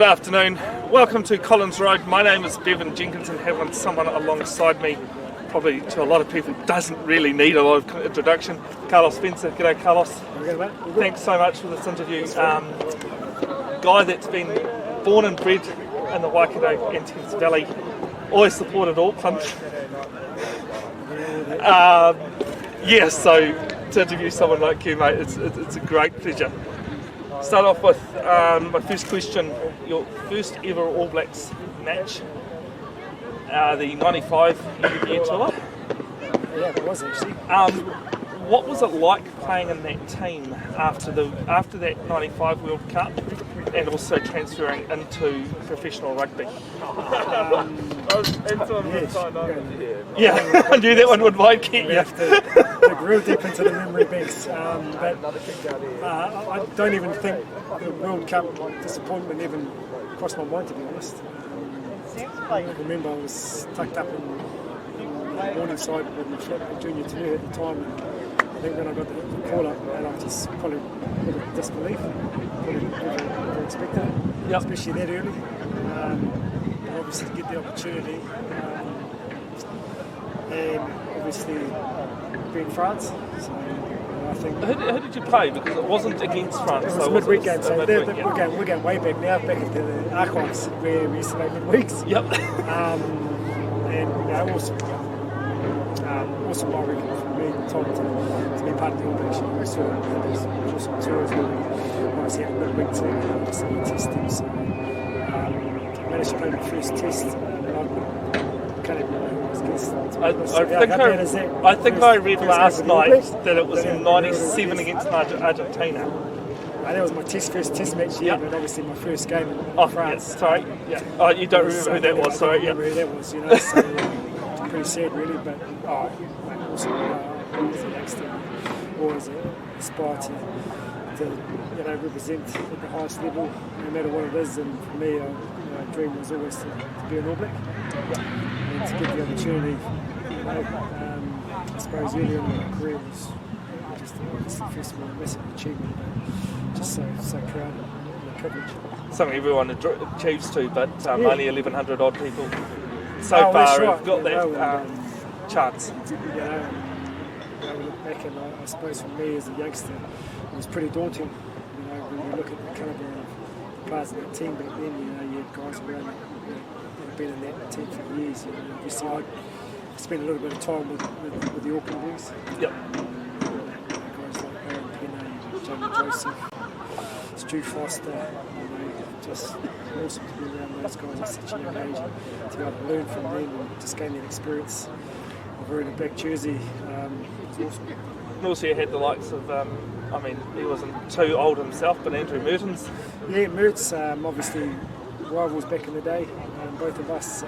Good afternoon, welcome to Collins Road. My name is Bevan Jenkins and having someone alongside me, probably to a lot of people, doesn't really need a lot of introduction. Carlos Spencer. G'day Carlos. Thanks so much for this interview. Guy that's been born and bred in the Waikato and Thames Valley, always supported Auckland. So to interview someone like you, mate, it's a great pleasure. Start off with my first question. Your first ever All Blacks match, the 95 year tour. Yeah, it was actually. What was it like playing in that team after that 95 World Cup and also transferring into professional rugby? Yeah, I knew that one would might get you. Dig real deep into the memory banks. But I don't even think the World Cup disappointment even crossed my mind, to be honest. I remember I was tucked up in Morningside with my flat junior tour at the time. I think when I got the call up, and I just probably a bit of disbelief. Probably never expected it, especially that early. Obviously to get the opportunity, and obviously being France. So I think. Who did you play? Because it wasn't against France. It was a midweek game, so we're going way back now, back into the archives where we used to play midweeks. Yep. And awesome, I reckon, for me, Tom, to be part of the All Blacks. We saw those awesome tours where we obviously had a midweek team, just some testing. So I managed to play my first test. I can't even remember who I was against. I think I read last night that it was 97 against Argentina. That was my first test match, but obviously my first game in France. Yeah, sorry. Yeah. Oh, you don't remember who that was, sorry. I don't remember who that was, so pretty sad really, but also as a youngster, always aspire to represent at the highest level, no matter what it is. And for me, my dream was always to be an All Black and to get the opportunity. I suppose early on in my career was just the first of all, massive achievement. Just so proud and privileged. Something everyone achieves to, but only 1,100 odd people so far have got that chance. I look back and I suppose for me as a youngster, it was pretty daunting. When you look at the calibre of the players in that team back then, you had guys around that had been in that team for years. Obviously, I spent a little bit of time with the Auckland Blues. Yep. Guys like Aaron Penney, Jamie Joseph, Stu Foster, just awesome to be around those guys at such a young age, to be able to learn from them and just gain that experience of wearing a black jersey. Was awesome. And also you had the likes of, he wasn't too old himself, but Andrew Mertens. Yeah, Mertz, obviously rivals back in the day, both of us.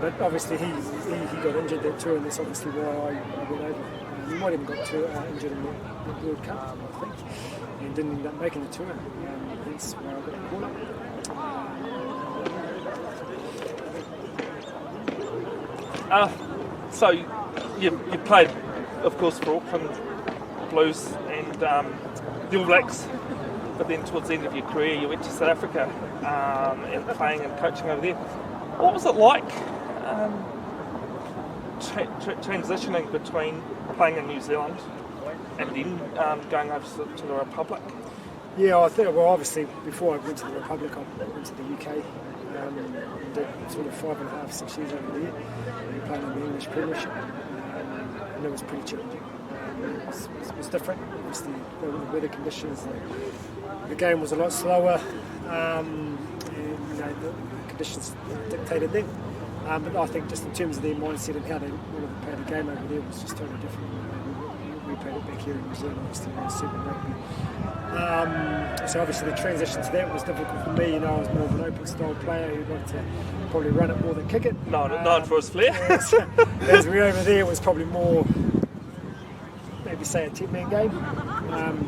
But obviously he got injured that tour, and that's obviously why I went over. He might even got injured in the World Cup, I think, and didn't end up making the tour. Hence why I got the call up. So you played, of course, for Auckland Blues and the All Blacks, but then towards the end of your career you went to South Africa and playing and coaching over there. What was it like transitioning between playing in New Zealand and then going over to the Republic? Yeah, I think, well, obviously before I went to the Republic, I went to the UK and did sort of 5.5, 6 years over there, playing in the English Premiership, and it was pretty challenging. It was different. Obviously, the weather conditions, the game was a lot slower, and the conditions dictated them. But I think just in terms of their mindset and how they wanted to play the game over there was just totally different. We played it back here in New Zealand, obviously, Super Rugby. So obviously the transition to that was difficult for me. I was more of an open style player who liked to probably run it more than kick it. Known for his flair. As we over there, it was probably more, maybe say a 10-man game.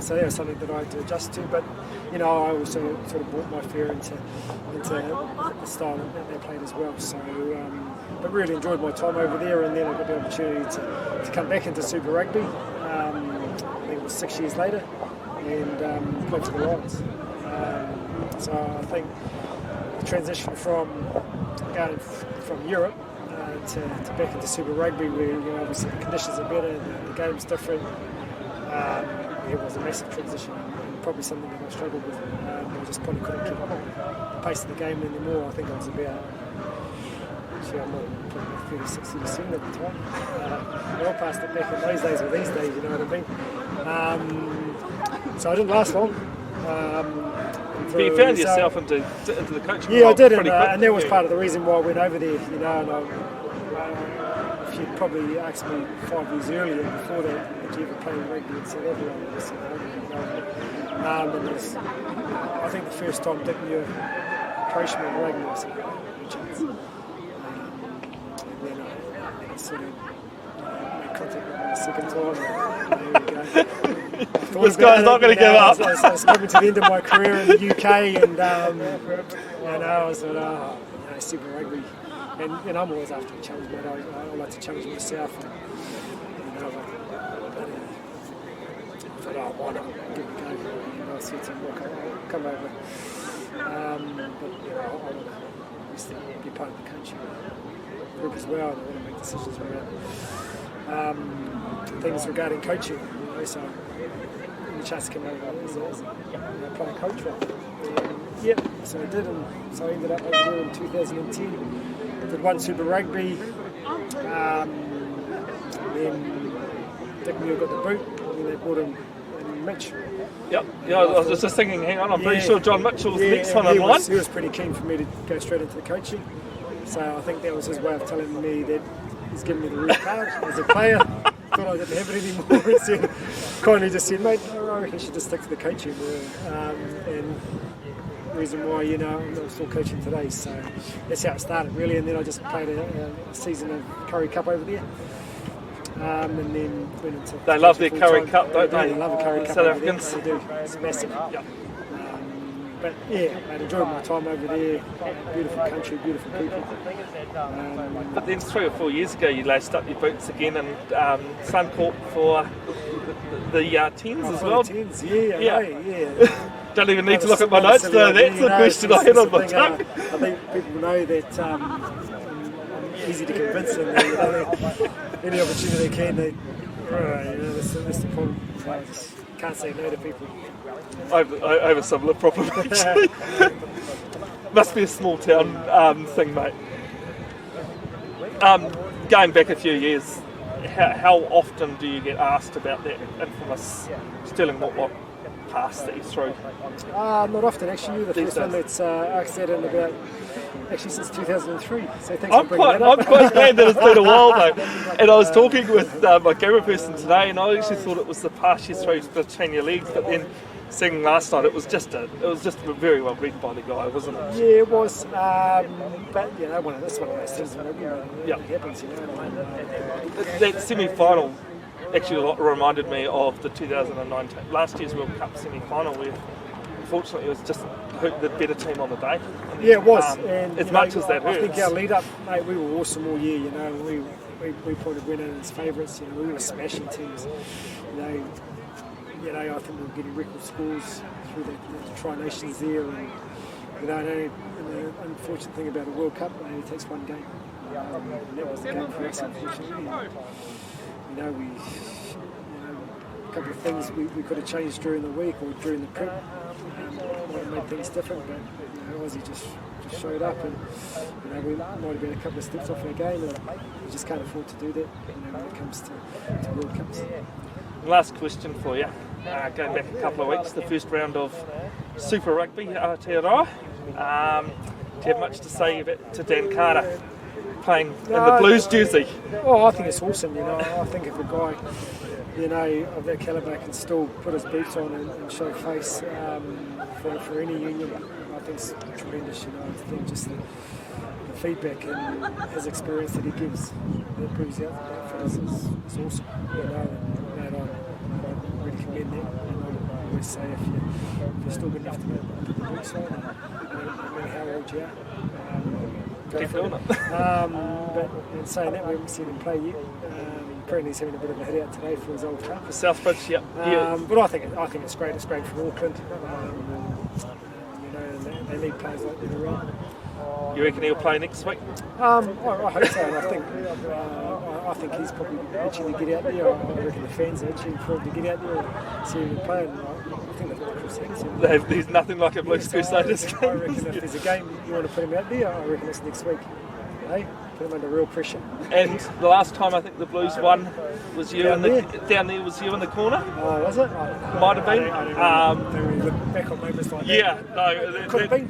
So that was something that I had to adjust to. But I also sort of brought my flair into the style that they played as well. So, but really enjoyed my time over there, and then I got the opportunity to come back into Super Rugby. I think it was 6 years later, and played for the Lions. So I think the transition from going from Europe to back into Super Rugby, where obviously the conditions are better, the game's different. It was a massive transition, and probably something that I struggled with. I just probably couldn't keep the pace of the game anymore. I think I was about, I'm probably 36, 37 at the time. Well past it back in those days or these days, you know what I mean? So I didn't last long. But you found yourself into the coaching role. Yeah, I did, and that was you? part of the reason why I went over there. And if you'd probably asked me 5 years earlier before that, did you ever play rugby in South Africa? I would have said no. And it was, I think the first time Dick Muir approached me in rugby, I said, no chance. And then I sort of made contact with him the second time, and there we go. This guy's not going to give up. I was coming to the end of my career in the UK, and I was at Super Rugby. And I'm always after a challenge, mate. I like to challenge myself. And, I thought, why not give it a go? I said to him, look, I'll come over. But I want to obviously be part of the coaching group as well. And I want to make decisions around things regarding coaching. So the chance to come over as a player coach role. So I did, and so I ended up over there in 2010. Did one Super Rugby, then Dick Muir got the boot, and then they brought in Mitch. Yep, I was just thinking, hang on, I'm pretty sure John Mitchell's the next one in line. He was pretty keen for me to go straight into the coaching, so I think that was his way of telling me that he's giving me the red card as a player. Thought I didn't have it anymore, and so kindly just said, mate, I reckon you should just stick to the coaching. And reason why I'm still coaching today, so that's how it started really. And then I just played a season of Curry Cup over there, and then went into. They love their Curry Cup, don't they? They love a Curry Cup. South Africans. They do. It's massive. Yep. But yeah, I enjoyed my time over there. Beautiful country, beautiful people. But then 3 or 4 years ago, you laced up your boots again and Suncorp for the tens as well. Tens, yeah. Don't even need to look at my notes though. That's the question I had on my tongue. I think people know that I'm easy to convince, and any opportunity they can, that's the problem. I just can't say no to people. Over some lip problem, actually. Must be a small town thing, mate. Going back a few years, how often do you get asked about that infamous Sterling What pass that you threw? Not often, actually. You're the first one that's asked that in about, actually since 2003. So thanks I'm for bringing that up. I'm quite glad that it's been a while, mate. And I was talking with my camera person today, and I actually thought it was the pass you threw between your legs, but then seeing last night, it was just very well read by the guy, wasn't it? Yeah, it was. But that's one of those things. It happens, That semi-final actually reminded me of the 2019 last year's World Cup semi-final, where unfortunately it was just the better team on the day. Yeah, it was. And as much as that hurts, I think our lead up, mate, we were awesome all year. We pointed winning as favourites. We were smashing teams. I think we were getting record scores through the Tri-Nations there, and the unfortunate thing about a World Cup, it only takes one game. And that was the game for us, unfortunately. A couple of things we could have changed during the week or during the prep might have made things different, but Aussie just showed up, and we might have been a couple of steps off our game, and we just can't afford to do that when it comes to World Cups. Last question for you. Going back a couple of weeks, the first round of Super Rugby, Aotearoa. Do you have much to say to Dan Carter playing in the Blues jersey? Oh, I think it's awesome. I think if a guy, of that calibre can still put his boots on and show face for any union, I think it's tremendous. I think just the feedback and his experience that he gives, that brings out that for us is awesome. I really commend that. I always say if you're still good enough to put the boots on, no matter how old you are, go for it. But in saying that, we haven't seen him play yet. Apparently he's having a bit of a head out today for his old club. For Southbridge, yeah. But I think it's great. It's great for Auckland. they need players like that around. You reckon he'll play next week? I hope so, and I think he's probably itching to get out there. I reckon the fans are itching for him to get out there and see him play. And I think they've got the Crusaders. There's nothing like a Blues Crusaders game. I reckon if there's a game you want to put him out there, I reckon it's next week. Hey, put him under real pressure. And the last time I think the Blues won was you Down down there was you in the corner. Oh, was it? Might have been. I don't really look back on moments like that. Yeah, no. Could have been.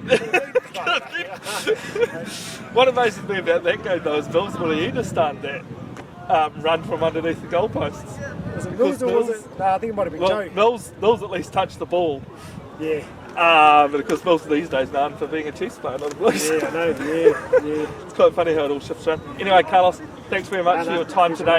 What amazes me about that game though is Bill's Willie started that run from underneath the goalposts. Was it Mills or was it? No, I think it might have been Joe. Mills at least touched the ball. Yeah. But of course Mills these days known for being a chess player, not a Blues. Yeah, I know. Yeah. It's quite funny how it all shifts around. Anyway, Carlos, thanks very much for your time today.